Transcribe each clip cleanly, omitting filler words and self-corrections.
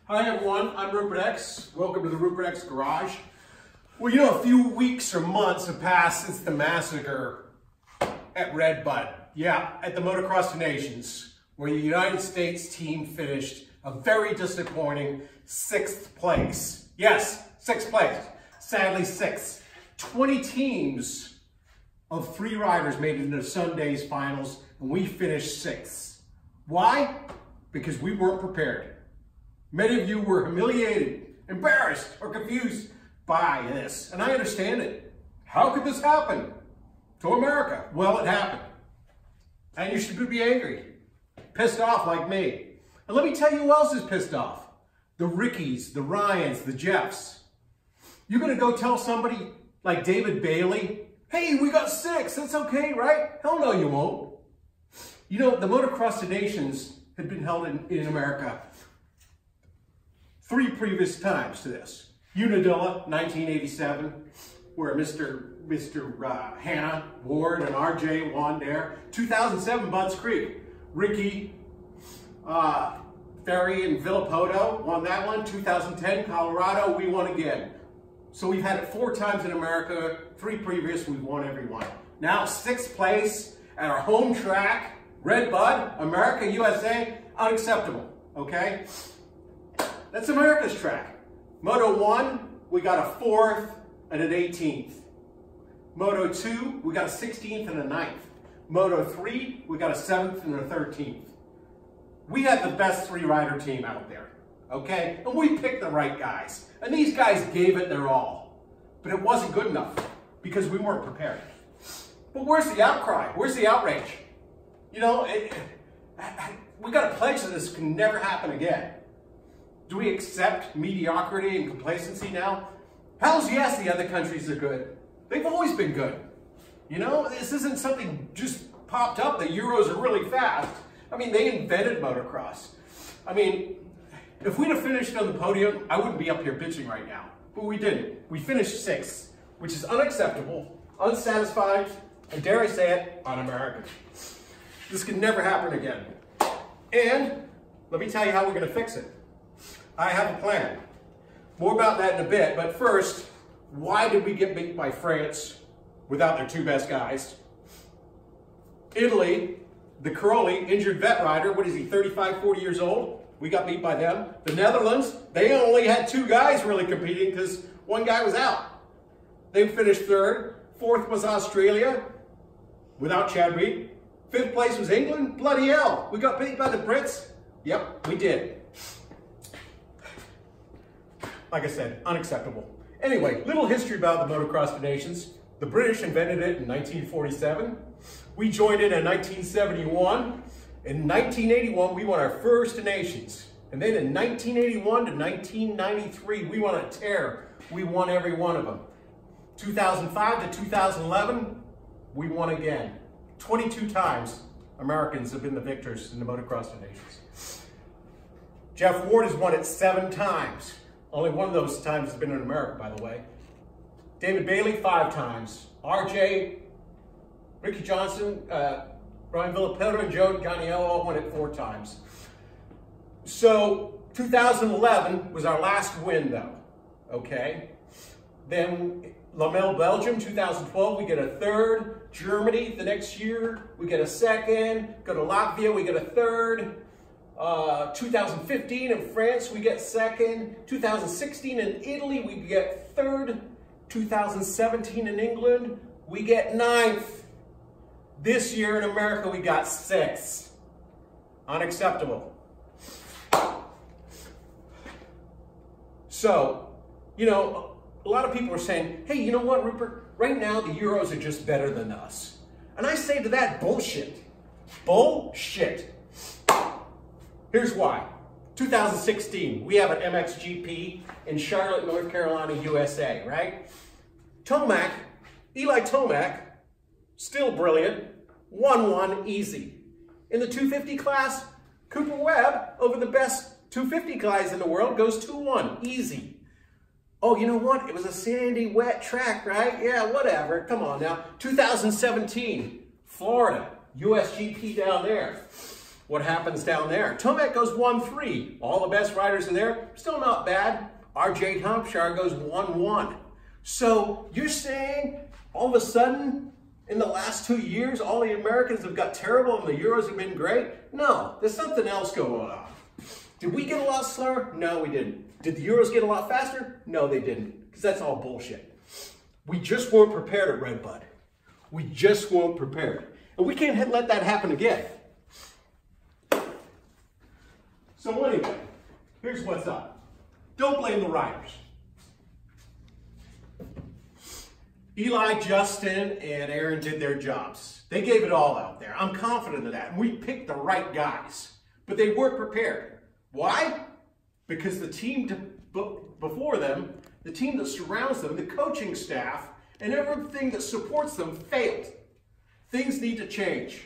Hi everyone, I'm RupX. Welcome to the RupX Garage. Well, you know, a few weeks or months have passed since the massacre at Red Bud. Yeah, at the Motocross of Nations, where the United States team finished a very disappointing 6th place. Yes, 6th place. Sadly, 6th. 20 teams of 3 riders made it into Sunday's finals, and we finished 6th. Why? Because we weren't prepared. Many of you were humiliated, embarrassed, or confused by this, and I understand it. How could this happen to America? Well, it happened. And you should be angry, pissed off like me. And let me tell you who else is pissed off. The Rickies, the Ryans, the Jeffs. You're gonna go tell somebody like David Bailey, hey, we got 6, that's okay, right? Hell no, you won't. You know, the Motocross of Nations had been held in America 3 previous times to this. Unadilla, 1987, where Mr. Hannah, Ward, and RJ won there. 2007, Budds Creek. Ricky, Ferry, and Villapoto won that one. 2010, Colorado, we won again. So we've had it 4 times in America, 3 previous, we've won every one. Now 6th place at our home track, Red Bud, America, USA, unacceptable, okay? That's America's track. Moto 1, we got a 4th and an 18th. Moto 2, we got a 16th and a 9th. Moto 3, we got a 7th and a 13th. We had the best 3-rider team out there, okay? And we picked the right guys. And these guys gave it their all. But it wasn't good enough because we weren't prepared. But where's the outcry? Where's the outrage? You know, we got to pledge that this can never happen again. Do we accept mediocrity and complacency now? Hell's yes, the other countries are good. They've always been good. You know, this isn't something just popped up. The Euros are really fast. I mean, they invented motocross. I mean, if we'd have finished on the podium, I wouldn't be up here bitching right now. But we didn't. We finished 6th, which is unacceptable, unsatisfied, and dare I say it, un-American. This can never happen again. And let me tell you how we're going to fix it. I have a plan. More about that in a bit, but first, why did we get beat by France without their 2 best guys? Italy, the Caroli, injured vet rider, what is he, 35, 40 years old? We got beat by them. The Netherlands, they only had 2 guys really competing because 1 guy was out. They finished 3rd. 4th was Australia, without Chad Reed. 5th place was England. Bloody hell, we got beat by the Brits? Yep, we did. Like I said, unacceptable. Anyway, little history about the Motocross of Nations. The British invented it in 1947. We joined it in 1971. In 1981, we won our first nations. And then in 1981 to 1993, we won a tear. We won every one of them. 2005 to 2011, we won again. 22 times Americans have been the victors in the Motocross of Nations. Jeff Ward has won it 7 times. Only one of those times has been in America, by the way. David Bailey, 5 times. RJ, Ricky Johnson, Brian Villapoto, and Joe Ganiello all won it 4 times. So 2011 was our last win, though. Okay. Then Lamel, Belgium, 2012, we get a 3rd. Germany, the next year, we get a 2nd. Go to Latvia, we get a 3rd. 2015 in France, we get 2nd. 2016 in Italy, we get 3rd. 2017 in England, we get 9th. This year in America, we got 6th. Unacceptable. So, you know, a lot of people are saying, hey, you know what, Rupert? Right now, the Euros are just better than us. And I say to that, bullshit. Bullshit. Here's why. 2016, we have an MXGP in Charlotte, North Carolina, USA, right? Tomac, Eli Tomac, still brilliant, won 1 easy. In the 250 class, Cooper Webb, over the best 250 guys in the world, goes 2-1, easy. Oh, you know what? It was a sandy, wet track, right? Yeah, whatever. Come on now. 2017, Florida, USGP down there. what happens down there. Tomac goes 1-3. All the best riders in there, still not bad. RJ Hampshire goes 1-1. So you're saying all of a sudden, in the last 2 years, all the Americans have got terrible and the Euros have been great? No, there's something else going on. Did we get a lot slower? No, we didn't. Did the Euros get a lot faster? No, they didn't, because that's all bullshit. We just weren't prepared at Redbud. We just weren't prepared. And we can't let that happen again. So anyway, here's what's up. Don't blame the riders. Eli, Justin, and Aaron did their jobs. They gave it all out there. I'm confident of that. And we picked the right guys. But they weren't prepared. Why? Because the team before them, the team that surrounds them, the coaching staff, and everything that supports them failed. Things need to change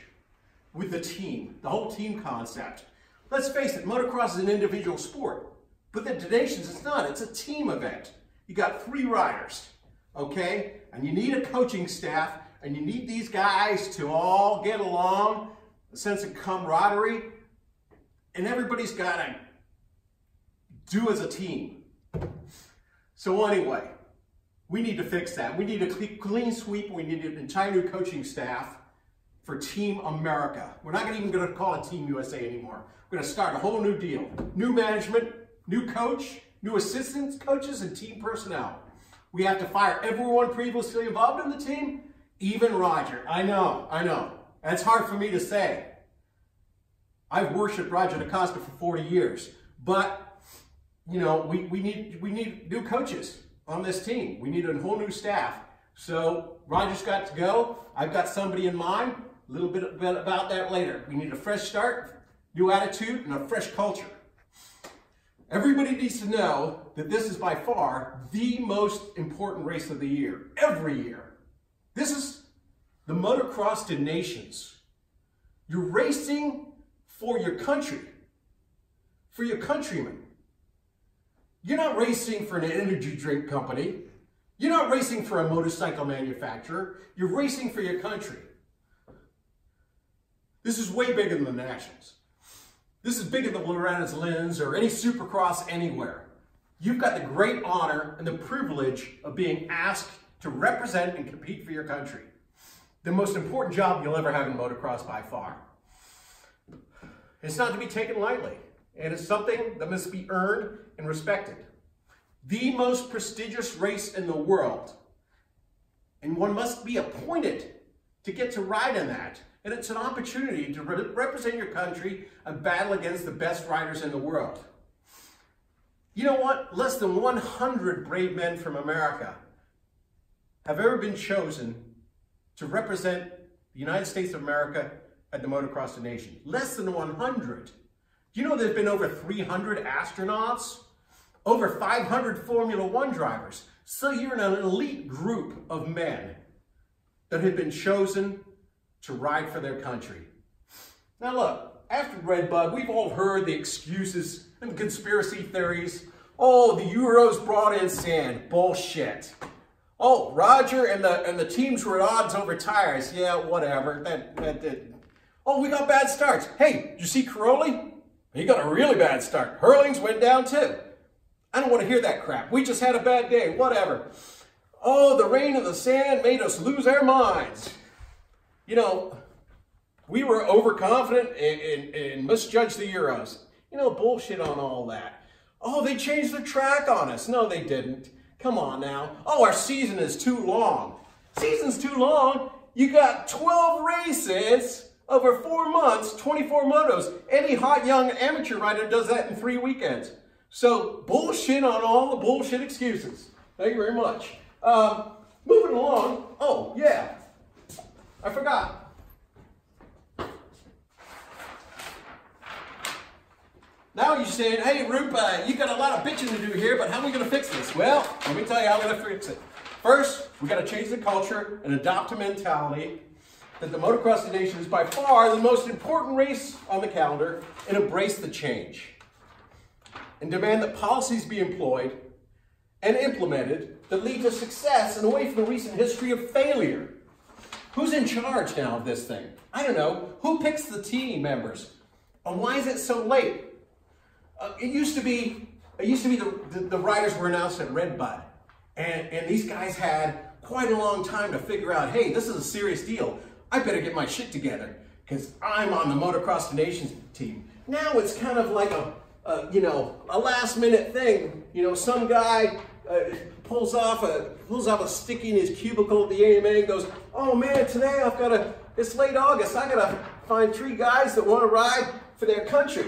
with the team, the whole team concept. Let's face it, motocross is an individual sport. But the Nations, it's not. It's a team event. You got 3 riders, okay? And you need a coaching staff, and you need these guys to all get along, a sense of camaraderie, and everybody's got to do as a team. So anyway, we need to fix that. We need a clean sweep. We need an entire new coaching staff for Team America. We're not even going to call it Team USA anymore. We're going to start a whole new deal. New management, new coach, new assistants, coaches, and team personnel. We have to fire everyone previously involved in the team, even Roger. I know. That's hard for me to say. I've worshipped Roger DaCosta for 40 years. But, you know, we need new coaches on this team. We need a whole new staff. So Roger's got to go. I've got somebody in mind. A little bit about that later. We need a fresh start, new attitude, and a fresh culture. Everybody needs to know that this is by far the most important race of the year, every year. This is the Motocross to Nations. You're racing for your country, for your countrymen. You're not racing for an energy drink company. You're not racing for a motorcycle manufacturer. You're racing for your country. This is way bigger than the Nationals. This is bigger than Loretta's Lens or any Supercross anywhere. You've got the great honor and the privilege of being asked to represent and compete for your country. The most important job you'll ever have in motocross by far. It's not to be taken lightly, and it's something that must be earned and respected. The most prestigious race in the world, and one must be appointed to get to ride in that. And it's an opportunity to represent your country and battle against the best riders in the world. You know what? Less than 100 brave men from America have ever been chosen to represent the United States of America at the Motocross to Nations. Less than 100. Do you know there have been over 300 astronauts? Over 500 Formula One drivers. So you're in an elite group of men that have been chosen to ride for their country. Now look, after Redbud, we've all heard the excuses and the conspiracy theories. Oh, the Euros brought in sand. Bullshit. Oh, Roger and the teams were at odds over tires. Yeah, whatever. That did. Oh, we got bad starts. Hey, did you see Caroli? He got a really bad start. Hurlings went down too. I don't want to hear that crap. We just had a bad day. Whatever. Oh, the rain and the sand made us lose our minds. You know, we were overconfident and misjudged the Euros. You know, bullshit on all that. Oh, they changed the track on us. No, they didn't. Come on now. Oh, our season is too long. Season's too long? You got 12 races over 4 months, 24 motos. Any hot young amateur rider does that in 3 weekends. So, bullshit on all the bullshit excuses. Thank you very much. Moving along. Oh, yeah. I forgot. Now you're saying, hey, Rup, you got a lot of bitching to do here, but how are we going to fix this? Well, let me tell you how we're going to fix it. First, we got to change the culture and adopt a mentality that the Motocross to Nations is by far the most important race on the calendar, and embrace the change. And demand that policies be employed and implemented that lead to success and away from the recent history of failure. Who's in charge now of this thing? I don't know. Who picks the team members? Why is it so late? It used to be the riders were announced at Redbud, and these guys had quite a long time to figure out, hey, this is a serious deal. I better get my shit together because I'm on the Motocross the Nations team. Now it's kind of like a last minute thing. You know, some guy pulls off a sticky in his cubicle at the AMA and goes, oh man, today it's late August, I gotta find 3 guys that want to ride for their country.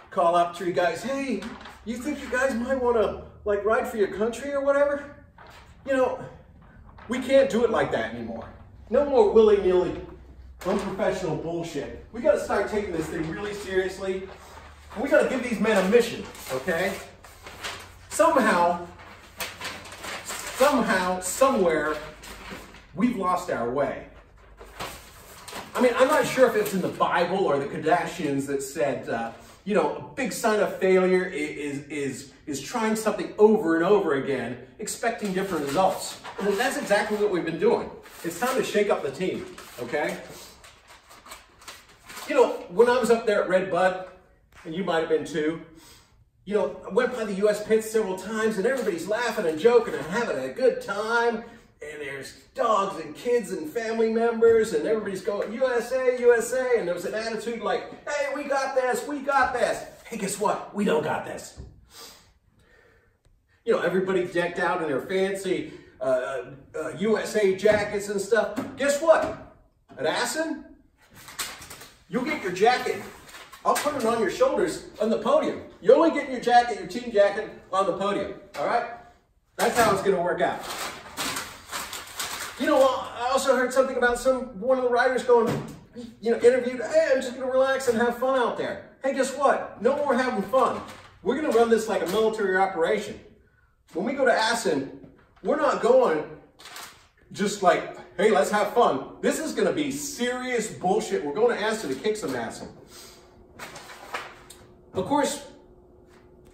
Call up 3 guys, hey, you think you guys might want to like ride for your country or whatever? You know, we can't do it like that anymore. No more willy-nilly, unprofessional bullshit. We gotta start taking this thing really seriously. We gotta give these men a mission, okay? Somehow, somewhere, we've lost our way. I mean, I'm not sure if it's in the Bible or the Kardashians that said, you know, a big sign of failure is trying something over and over again, expecting different results. And that's exactly what we've been doing. It's time to shake up the team, okay? You know, when I was up there at Redbud, and you might have been too, you know, I went by the US pits several times and everybody's laughing and joking and having a good time. And there's dogs and kids and family members and everybody's going, USA, USA. And there was an attitude like, hey, we got this, we got this. Hey, guess what? We don't got this. You know, everybody decked out in their fancy USA jackets and stuff. Guess what? At Assen, you'll get your jacket. I'll put it on your shoulders on the podium. You're only getting your jacket, your team jacket, on the podium, all right? That's how it's gonna work out. You know, I also heard something about one of the riders going, you know, interviewed, hey, I'm just gonna relax and have fun out there. Hey, guess what? No more having fun. We're gonna run this like a military operation. When we go to Assen, we're not going just like, hey, let's have fun. This is gonna be serious bullshit. We're going to Assen to kick some ass. Of course,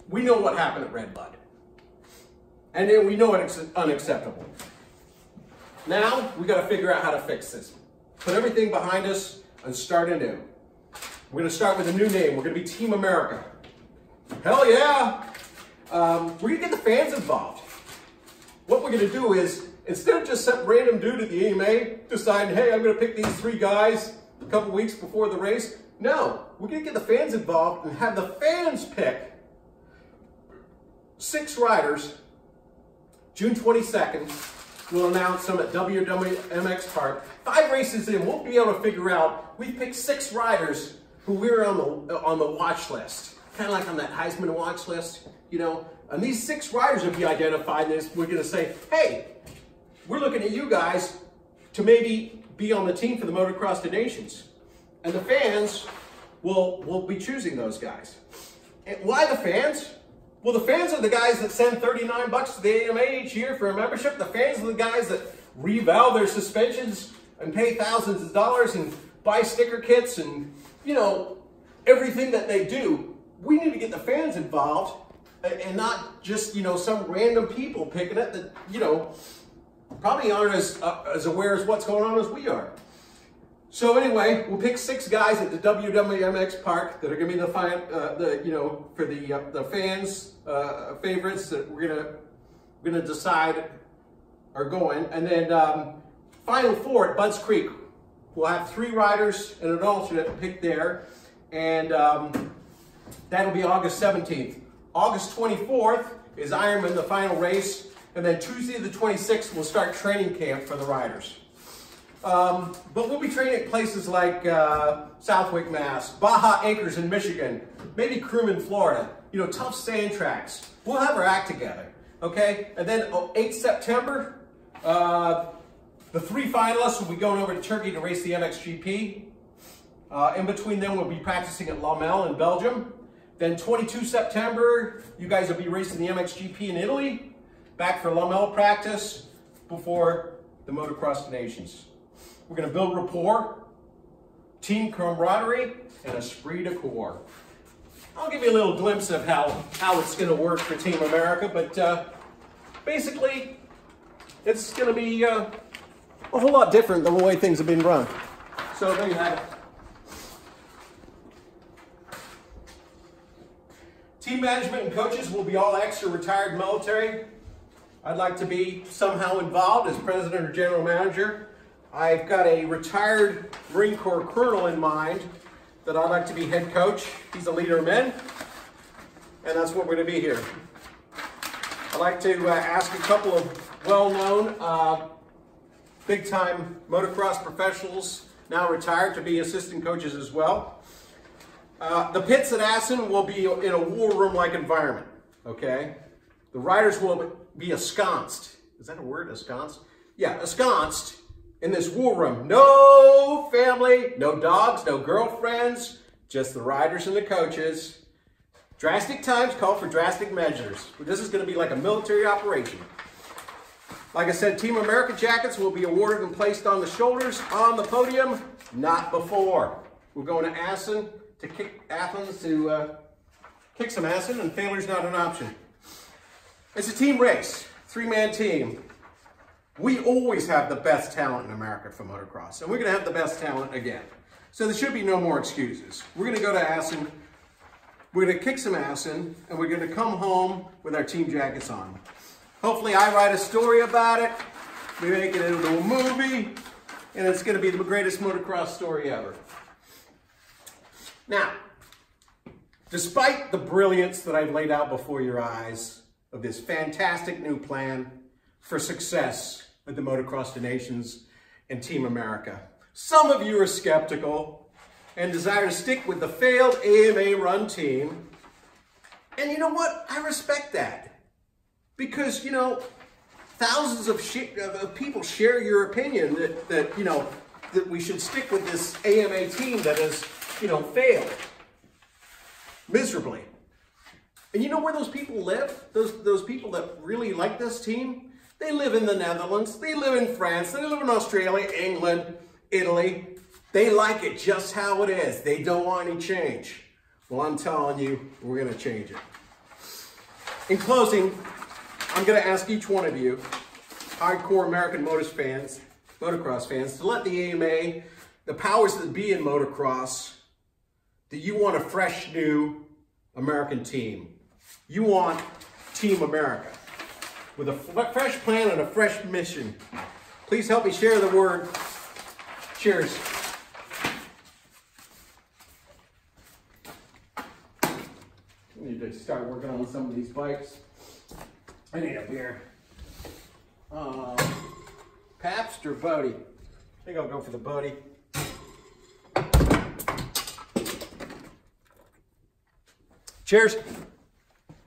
we know what happened at Redbud. And then we know it's unacceptable. Now, we got to figure out how to fix this. Put everything behind us and start anew. We're going to start with a new name. We're going to be Team America. Hell yeah! We're going to get the fans involved. What we're going to do is, instead of just some random dude at the AMA deciding, hey, I'm going to pick these 3 guys a couple weeks before the race, no, we're going to get the fans involved and have the fans pick 6 riders. June 22nd, we'll announce them at WMX Park. 5 races in, we'll be able to figure out, we picked 6 riders who we're on the watch list. Kind of like on that Heisman watch list, you know. And these 6 riders will be identified as we're going to say, hey, we're looking at you guys to maybe be on the team for the Motocross the Nations. And the fans will be choosing those guys. And why the fans? Well, the fans are the guys that send $39 to the AMA each year for a membership. The fans are the guys that revalve their suspensions and pay thousands of dollars and buy sticker kits and, you know, everything that they do. We need to get the fans involved and not just, you know, some random people picking it that, you know, probably aren't as aware as what's going on as we are. So anyway, we'll pick 6 guys at the WMX Park that are going to be for the fans favorites that we're gonna decide are going, and then final 4 at Budds Creek. We'll have 3 riders and an alternate picked there, and that'll be August 17th. August 24th is Ironman, the final race, and then Tuesday the 26th we'll start training camp for the riders. But we'll be training at places like Southwick, Mass, Baja Acres in Michigan, maybe Crewman, Florida, you know, tough sand tracks. We'll have our act together, okay? And then 8th September, the 3 finalists will be going over to Turkey to race the MXGP. In between them, we'll be practicing at La Melle in Belgium. Then 22 September, you guys will be racing the MXGP in Italy, back for La Melle practice before the Motocross the Nations. We're going to build rapport, team camaraderie, and esprit de corps. I'll give you a little glimpse of how it's going to work for Team America, but basically, it's going to be a whole lot different than the way things have been run. So there you have it. Team management and coaches will be all ex or retired military. I'd like to be somehow involved as president or general manager. I've got a retired Marine Corps colonel in mind that I'd like to be head coach. He's a leader of men, and that's what we're going to be here. I'd like to ask a couple of well-known, big-time motocross professionals, now retired, to be assistant coaches as well. The pits at Assen will be in a war room-like environment, okay? The riders will be ensconced. Is that a word, ensconced? Yeah, ensconced in this war room. No family, no dogs, no girlfriends, just the riders and the coaches. Drastic times call for drastic measures. This is going to be like a military operation. Like I said, Team America jackets will be awarded and placed on the shoulders on the podium, not before. We're going to Athens to kick some Assen, and failure's not an option. It's a team race, three-man team. We always have the best talent in America for motocross, and we're going to have the best talent again. So there should be no more excuses. We're going to go to Assen, we're going to kick some Assen, and we're going to come home with our team jackets on. Hopefully I write a story about it, we make it into a movie, and it's going to be the greatest motocross story ever. Now, despite the brilliance that I've laid out before your eyes of this fantastic new plan for success with the Motocross to Nations and Team America, some of you are skeptical and desire to stick with the failed AMA-run team. And you know what? I respect that. Because, you know, thousands of people share your opinion that we should stick with this AMA team that has, failed miserably. And you know where those people live? Those people that really like this team? They live in the Netherlands, they live in France, they live in Australia, England, Italy. They like it just how it is. They don't want any change. Well, I'm telling you, we're going to change it. In closing, I'm going to ask each one of you, hardcore American motocross fans, to let the AMA, the powers that be in motocross, that you want a fresh, new American team. You want Team America with a fresh plan and a fresh mission. Please help me share the word. Cheers. I need to start working on some of these bikes. I need a beer. Pabst or Bodie? I think I'll go for the Bodie. Cheers.